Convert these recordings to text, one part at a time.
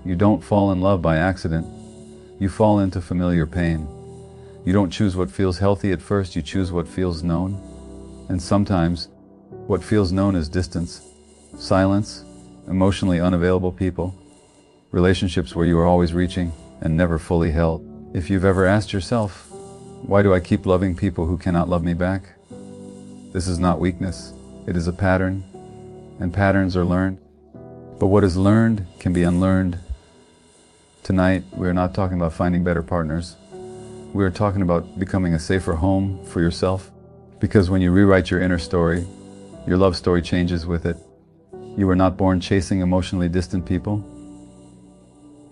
You don't fall in love by accident. You fall into familiar pain. You don't choose what feels healthy at first, you choose what feels known. And sometimes, what feels known is distance, silence, emotionally unavailable people, relationships where you are always reaching and never fully held. If you've ever asked yourself, why do I keep loving people who cannot love me back? This is not weakness, it is a pattern, and patterns are learned. But what is learned can be unlearned. Tonight, we are not talking about finding better partners. We are talking about becoming a safer home for yourself. Because when you rewrite your inner story, your love story changes with it. You were not born chasing emotionally distant people.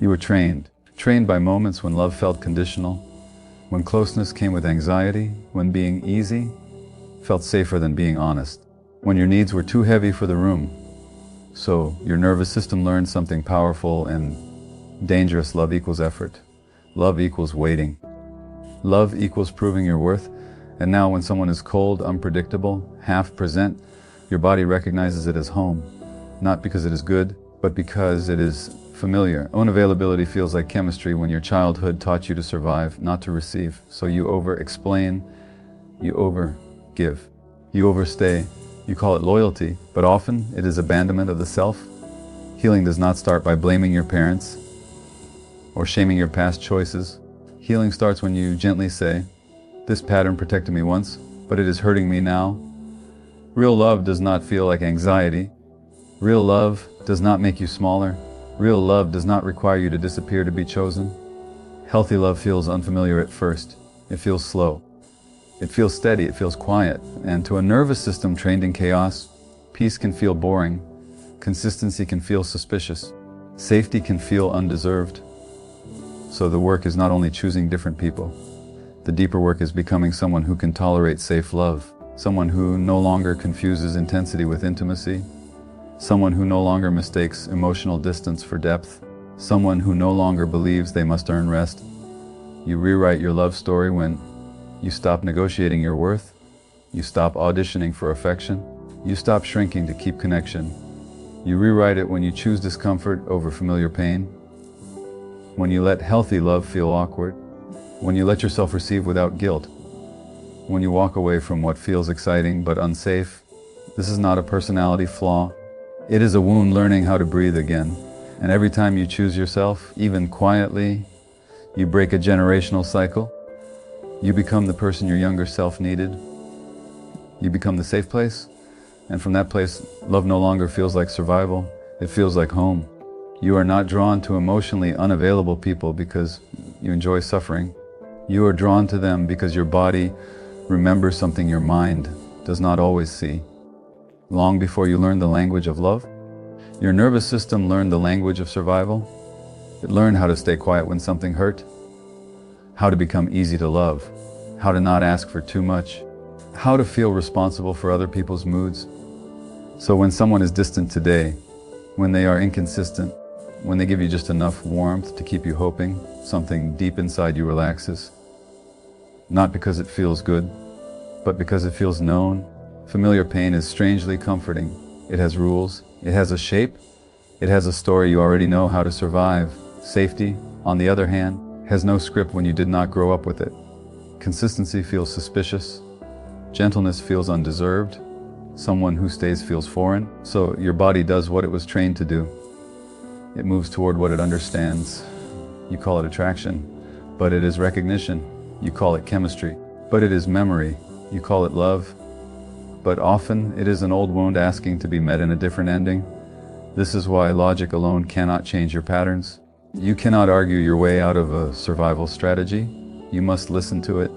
You were trained by moments when love felt conditional, when closeness came with anxiety, when being easy felt safer than being honest, when your needs were too heavy for the room. So your nervous system learned something powerful and dangerous. Love equals effort. Love equals waiting. Love equals proving your worth. And now when someone is cold, unpredictable, half present, your body recognizes it as home. Not because it is good, but because it is familiar. Unavailability feels like chemistry when your childhood taught you to survive, not to receive. So you over-explain, you over-give, you overstay. You call it loyalty, but often it is abandonment of the self. Healing does not start by blaming your parents or shaming your past choices. Healing starts when you gently say, this pattern protected me once, but it is hurting me now. Real love does not feel like anxiety. Real love does not make you smaller. Real love does not require you to disappear to be chosen. Healthy love feels unfamiliar at first. It feels slow. It feels steady, it feels quiet. And to a nervous system trained in chaos, peace can feel boring. Consistency can feel suspicious. Safety can feel undeserved. So the work is not only choosing different people. The deeper work is becoming someone who can tolerate safe love. Someone who no longer confuses intensity with intimacy. Someone who no longer mistakes emotional distance for depth. Someone who no longer believes they must earn rest. You rewrite your love story when you stop negotiating your worth. You stop auditioning for affection. You stop shrinking to keep connection. You rewrite it when you choose discomfort over familiar pain. When you let healthy love feel awkward. When you let yourself receive without guilt. When you walk away from what feels exciting but unsafe. This is not a personality flaw. It is a wound learning how to breathe again. And every time you choose yourself, even quietly, you break a generational cycle. You become the person your younger self needed. You become the safe place. And from that place, love no longer feels like survival. It feels like home. You are not drawn to emotionally unavailable people because you enjoy suffering. You are drawn to them because your body remembers something your mind does not always see. Long before you learned the language of love, your nervous system learned the language of survival. It learned how to stay quiet when something hurt, how to become easy to love, how to not ask for too much, how to feel responsible for other people's moods. So when someone is distant today, when they are inconsistent, when they give you just enough warmth to keep you hoping, something deep inside you relaxes. Not because it feels good, but because it feels known. Familiar pain is strangely comforting. It has rules, it has a shape, it has a story you already know how to survive. Safety, on the other hand, has no script when you did not grow up with it. Consistency feels suspicious. Gentleness feels undeserved. Someone who stays feels foreign. So your body does what it was trained to do. It moves toward what it understands. You call it attraction, but it is recognition. You call it chemistry, but it is memory. You call it love, but often it is an old wound asking to be met in a different ending. This is why logic alone cannot change your patterns. You cannot argue your way out of a survival strategy. You must listen to it.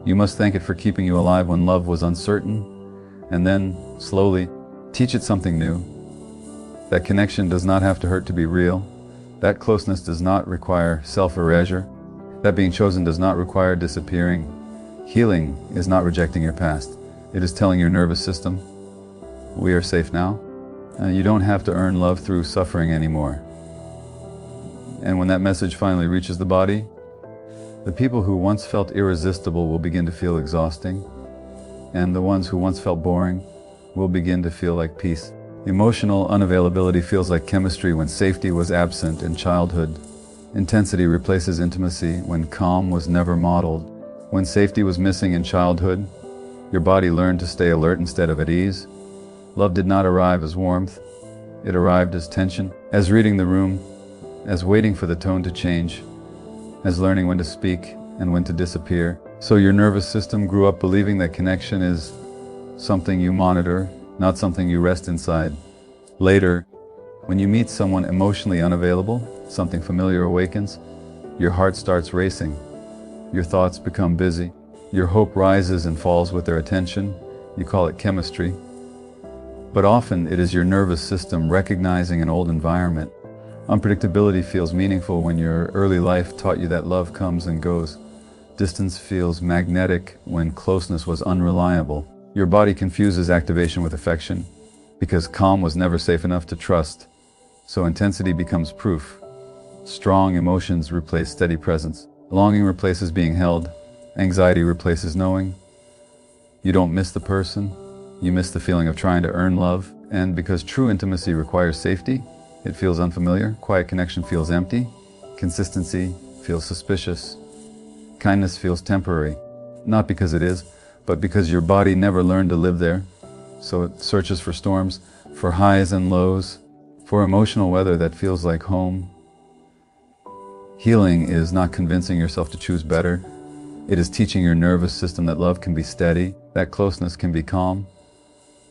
You must thank it for keeping you alive when love was uncertain, and then, slowly, teach it something new. That connection does not have to hurt to be real. That closeness does not require self-erasure. That being chosen does not require disappearing. Healing is not rejecting your past. It is telling your nervous system, we are safe now. You don't have to earn love through suffering anymore. And when that message finally reaches the body, the people who once felt irresistible will begin to feel exhausting, and the ones who once felt boring will begin to feel like peace. Emotional unavailability feels like chemistry when safety was absent in childhood. Intensity replaces intimacy when calm was never modeled. When safety was missing in childhood, your body learned to stay alert instead of at ease. Love did not arrive as warmth. It arrived as tension, as reading the room, as waiting for the tone to change, as learning when to speak and when to disappear. So your nervous system grew up believing that connection is something you monitor, not something you rest inside. Later, when you meet someone emotionally unavailable, something familiar awakens, your heart starts racing, your thoughts become busy, your hope rises and falls with their attention. You call it chemistry. But often it is your nervous system recognizing an old environment. Unpredictability feels meaningful when your early life taught you that love comes and goes. Distance feels magnetic when closeness was unreliable. Your body confuses activation with affection because calm was never safe enough to trust. So intensity becomes proof. Strong emotions replace steady presence. Longing replaces being held. Anxiety replaces knowing. You don't miss the person. You miss the feeling of trying to earn love. And because true intimacy requires safety, it feels unfamiliar. Quiet connection feels empty. Consistency feels suspicious. Kindness feels temporary. Not because it is, but because your body never learned to live there. So it searches for storms, for highs and lows, for emotional weather that feels like home. Healing is not convincing yourself to choose better. It is teaching your nervous system that love can be steady, that closeness can be calm,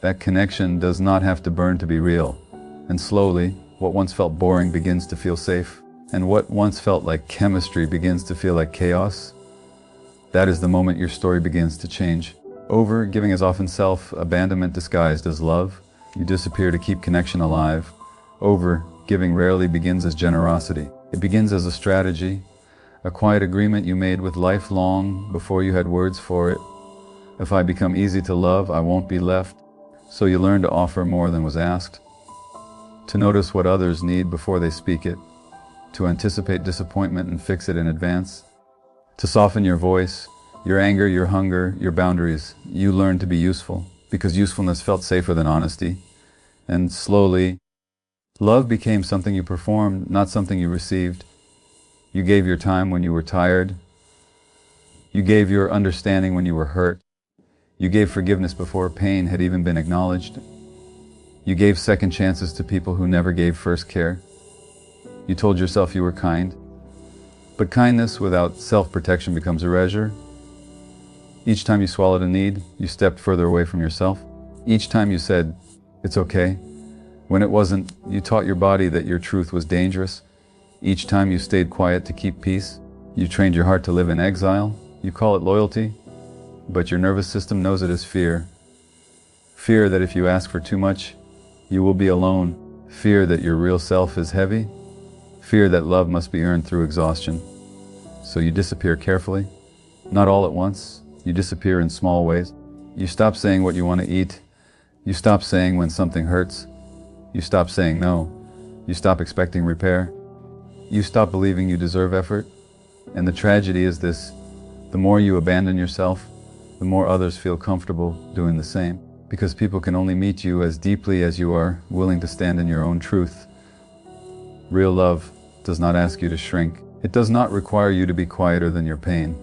that connection does not have to burn to be real. And slowly, what once felt boring begins to feel safe, and what once felt like chemistry begins to feel like chaos. That is the moment your story begins to change. Over-giving is often self-abandonment disguised as love. You disappear to keep connection alive. Over-giving rarely begins as generosity. It begins as a strategy, a quiet agreement you made with life long before you had words for it. If I become easy to love, I won't be left. So you learn to offer more than was asked, to notice what others need before they speak it, to anticipate disappointment and fix it in advance, to soften your voice, your anger, your hunger, your boundaries. You learn to be useful because usefulness felt safer than honesty. And slowly, love became something you performed, not something you received. You gave your time when you were tired. You gave your understanding when you were hurt. You gave forgiveness before pain had even been acknowledged. You gave second chances to people who never gave first care. You told yourself you were kind. But kindness without self-protection becomes erasure. Each time you swallowed a need, you stepped further away from yourself. Each time you said, "It's okay," when it wasn't, you taught your body that your truth was dangerous. Each time you stayed quiet to keep peace, you trained your heart to live in exile. You call it loyalty, but your nervous system knows it as fear. Fear that if you ask for too much, you will be alone. Fear that your real self is heavy. Fear that love must be earned through exhaustion. So you disappear carefully, not all at once. You disappear in small ways. You stop saying what you want to eat. You stop saying when something hurts. You stop saying no. You stop expecting repair. You stop believing you deserve effort. And the tragedy is this: the more you abandon yourself, the more others feel comfortable doing the same. Because people can only meet you as deeply as you are willing to stand in your own truth. Real love does not ask you to shrink. It does not require you to be quieter than your pain.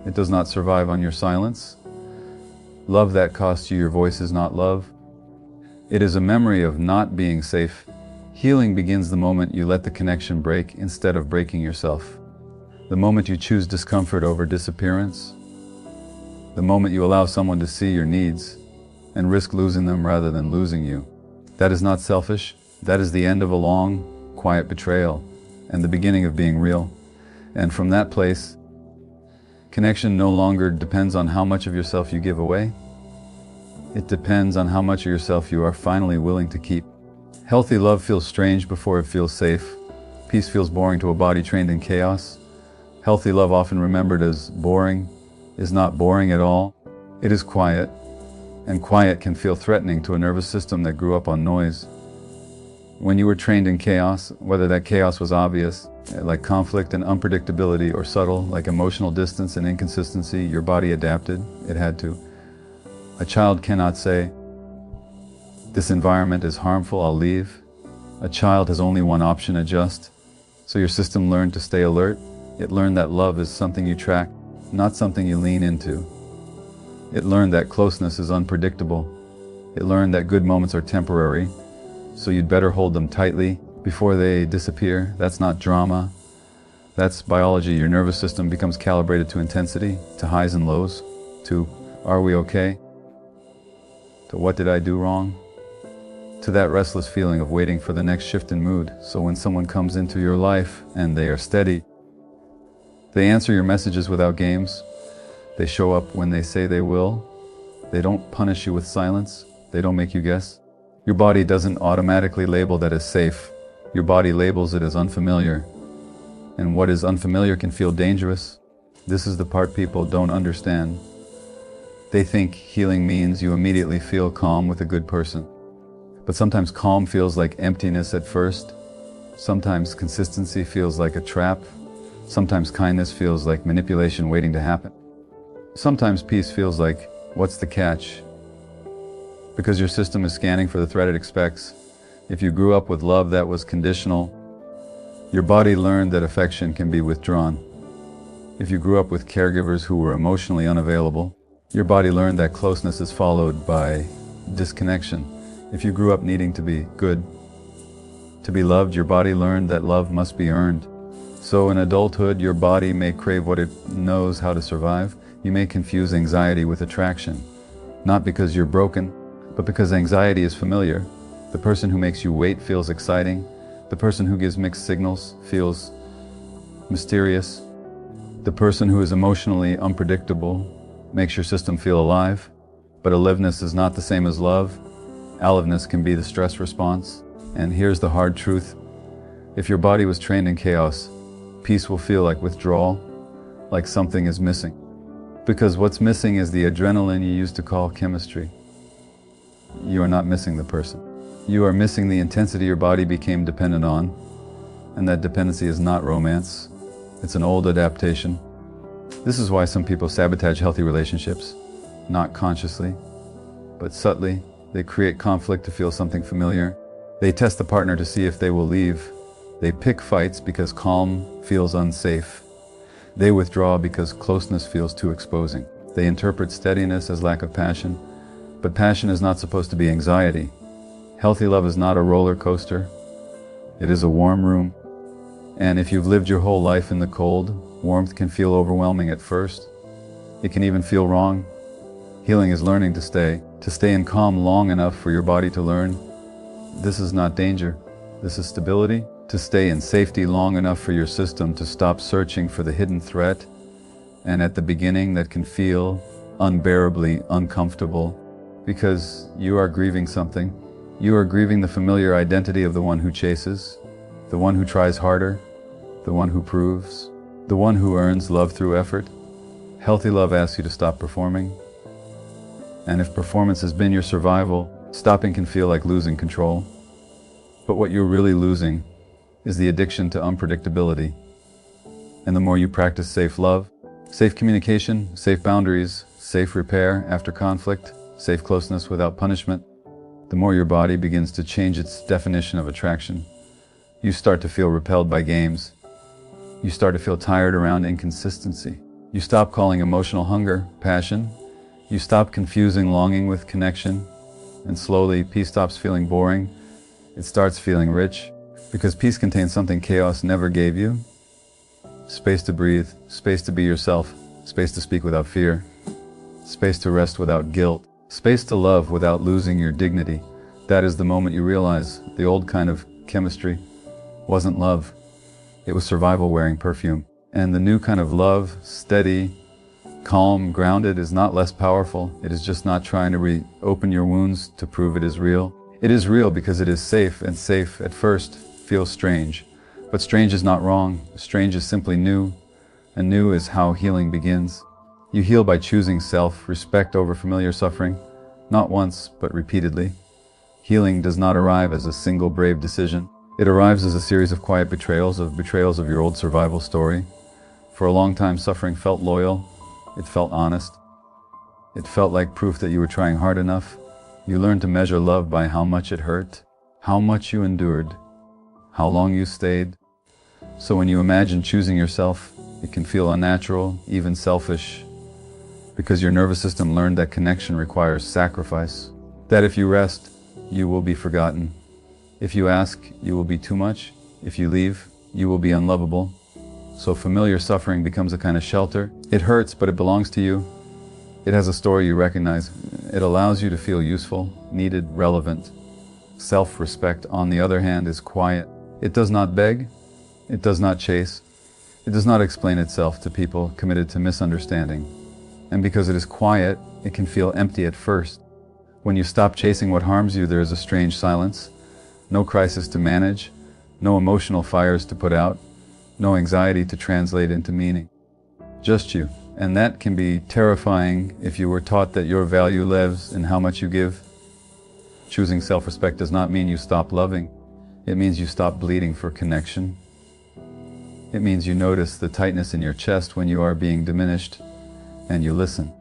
It does not survive on your silence. Love that costs you your voice is not love. It is a memory of not being safe. Healing begins the moment you let the connection break instead of breaking yourself. The moment you choose discomfort over disappearance. The moment you allow someone to see your needs and risk losing them rather than losing you. That is not selfish. That is the end of a long, quiet betrayal and the beginning of being real. And from that place, connection no longer depends on how much of yourself you give away. It depends on how much of yourself you are finally willing to keep. Healthy love feels strange before it feels safe. Peace feels boring to a body trained in chaos. Healthy love, often remembered as boring, is not boring at all. It is quiet, and quiet can feel threatening to a nervous system that grew up on noise. When you were trained in chaos, whether that chaos was obvious, like conflict and unpredictability, or subtle, like emotional distance and inconsistency, your body adapted. It had to. A child cannot say, This environment is harmful, I'll leave. A child has only one option, adjust. So your system learned to stay alert. It learned that love is something you track, not something you lean into. It learned that closeness is unpredictable. It learned that good moments are temporary, so you'd better hold them tightly before they disappear. That's not drama. That's biology. Your nervous system becomes calibrated to intensity, to highs and lows, to are we okay, to what did I do wrong, to that restless feeling of waiting for the next shift in mood. So when someone comes into your life and they are steady, they answer your messages without games, they show up when they say they will, they don't punish you with silence, they don't make you guess. Your body doesn't automatically label that as safe. Your body labels it as unfamiliar. And what is unfamiliar can feel dangerous. This is the part people don't understand. They think healing means you immediately feel calm with a good person. But sometimes calm feels like emptiness at first. Sometimes consistency feels like a trap. Sometimes kindness feels like manipulation waiting to happen. Sometimes peace feels like, what's the catch? Because your system is scanning for the threat it expects. If you grew up with love that was conditional, your body learned that affection can be withdrawn. If you grew up with caregivers who were emotionally unavailable, your body learned that closeness is followed by disconnection. If you grew up needing to be good, to be loved, your body learned that love must be earned. So in adulthood, your body may crave what it knows how to survive. You may confuse anxiety with attraction, not because you're broken, but because anxiety is familiar. The person who makes you wait feels exciting. The person who gives mixed signals feels mysterious. The person who is emotionally unpredictable makes your system feel alive. But aliveness is not the same as love. Aliveness can be the stress response. And here's the hard truth. If your body was trained in chaos, peace will feel like withdrawal, like something is missing. Because what's missing is the adrenaline you used to call chemistry. You are not missing the person. You are missing the intensity your body became dependent on, and that dependency is not romance. It's an old adaptation. This is why some people sabotage healthy relationships, not consciously, but subtly. They create conflict to feel something familiar. They test the partner to see if they will leave. They pick fights because calm feels unsafe. They withdraw because closeness feels too exposing. They interpret steadiness as lack of passion, but passion is not supposed to be anxiety. Healthy love is not a roller coaster. It is a warm room. And if you've lived your whole life in the cold, warmth can feel overwhelming at first. It can even feel wrong. Healing is learning to stay in calm long enough for your body to learn. This is not danger. This is stability. To stay in safety long enough for your system to stop searching for the hidden threat. And at the beginning that can feel unbearably uncomfortable because you are grieving something. You are grieving the familiar identity of the one who chases, the one who tries harder, the one who proves, the one who earns love through effort. Healthy love asks you to stop performing. And if performance has been your survival, stopping can feel like losing control. But what you're really losing is the addiction to unpredictability. And the more you practice safe love, safe communication, safe boundaries, safe repair after conflict, safe closeness without punishment, the more your body begins to change its definition of attraction. You start to feel repelled by games. You start to feel tired around inconsistency. You stop calling emotional hunger passion. You stop confusing longing with connection. And slowly, peace stops feeling boring. It starts feeling rich. Because peace contains something chaos never gave you. Space to breathe, space to be yourself, space to speak without fear, space to rest without guilt, space to love without losing your dignity. That is the moment you realize the old kind of chemistry wasn't love. It was survival wearing perfume. And the new kind of love, steady, calm, grounded, is not less powerful. It is just not trying to reopen your wounds to prove it is real. It is real because it is safe, and safe at first feels strange. But strange is not wrong. Strange is simply new, and new is how healing begins. You heal by choosing self-respect over familiar suffering, not once, but repeatedly. Healing does not arrive as a single brave decision. It arrives as a series of quiet betrayals of your old survival story. For a long time, suffering felt loyal. It felt honest. It felt like proof that you were trying hard enough. You learn to measure love by how much it hurt, how much you endured, how long you stayed. So when you imagine choosing yourself, it can feel unnatural, even selfish, because your nervous system learned that connection requires sacrifice, that if you rest, you will be forgotten. If you ask, you will be too much. If you leave, you will be unlovable. So familiar suffering becomes a kind of shelter. It hurts, but it belongs to you. It has a story you recognize. It allows you to feel useful, needed, relevant. Self-respect, on the other hand, is quiet. It does not beg. It does not chase. It does not explain itself to people committed to misunderstanding. And because it is quiet, it can feel empty at first. When you stop chasing what harms you, there is a strange silence. No crisis to manage, no emotional fires to put out, no anxiety to translate into meaning. Just you. And that can be terrifying if you were taught that your value lives in how much you give. Choosing self-respect does not mean you stop loving. It means you stop bleeding for connection. It means you notice the tightness in your chest when you are being diminished, and you listen.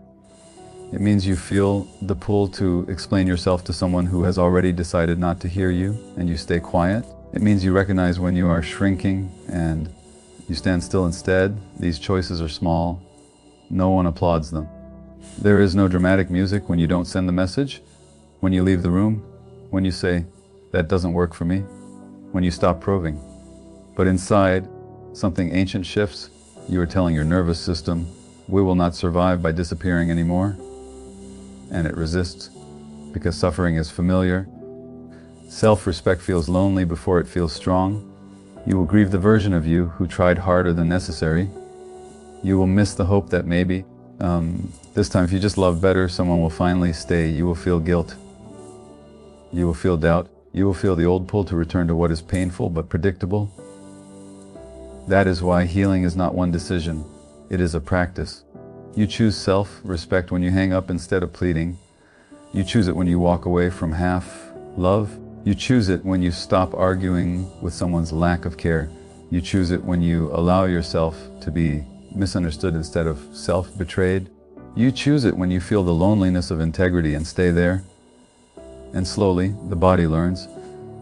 It means you feel the pull to explain yourself to someone who has already decided not to hear you, and you stay quiet. It means you recognize when you are shrinking, and you stand still instead. These choices are small. No one applauds them. There is no dramatic music when you don't send the message, when you leave the room, when you say, "That doesn't work for me," when you stop probing. But inside, something ancient shifts. You are telling your nervous system, "We will not survive by disappearing anymore." And it resists, because suffering is familiar. Self-respect feels lonely before it feels strong. You will grieve the version of you who tried harder than necessary. You will miss the hope that maybe, this time if you just love better, someone will finally stay. You will feel guilt. You will feel doubt. You will feel the old pull to return to what is painful but predictable. That is why healing is not one decision. It is a practice. You choose self-respect when you hang up instead of pleading. You choose it when you walk away from half love. You choose it when you stop arguing with someone's lack of care. You choose it when you allow yourself to be misunderstood instead of self-betrayed. You choose it when you feel the loneliness of integrity and stay there. And slowly, the body learns.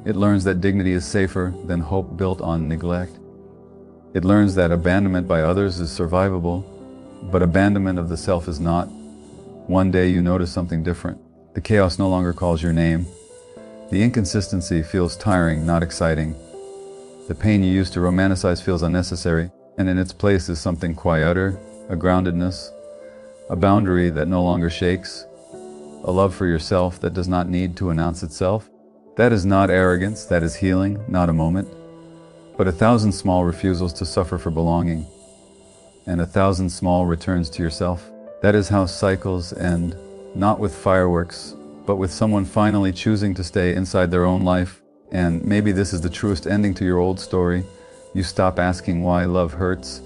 It learns that dignity is safer than hope built on neglect. It learns that abandonment by others is survivable, but abandonment of the self is not. One day you notice something different. The chaos no longer calls your name. The inconsistency feels tiring, not exciting. The pain you used to romanticize feels unnecessary, and in its place is something quieter, a groundedness, a boundary that no longer shakes, a love for yourself that does not need to announce itself. That is not arrogance, that is healing, not a moment, but 1,000 small refusals to suffer for belonging, and 1,000 small returns to yourself. That is how cycles end, not with fireworks, but with someone finally choosing to stay inside their own life. And maybe this is the truest ending to your old story. You stop asking why love hurts,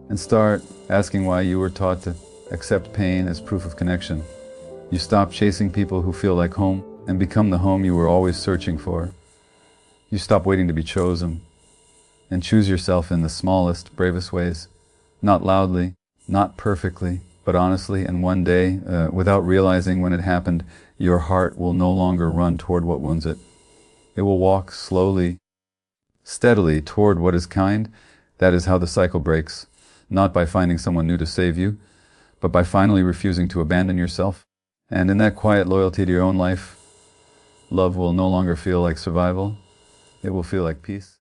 and start asking why you were taught to accept pain as proof of connection. You stop chasing people who feel like home, and become the home you were always searching for. You stop waiting to be chosen, and choose yourself in the smallest, bravest ways. Not loudly, not perfectly, but honestly, and one day, without realizing when it happened, your heart will no longer run toward what wounds it. It will walk slowly, steadily toward what is kind. That is how the cycle breaks, not by finding someone new to save you, but by finally refusing to abandon yourself. And in that quiet loyalty to your own life, love will no longer feel like survival. It will feel like peace.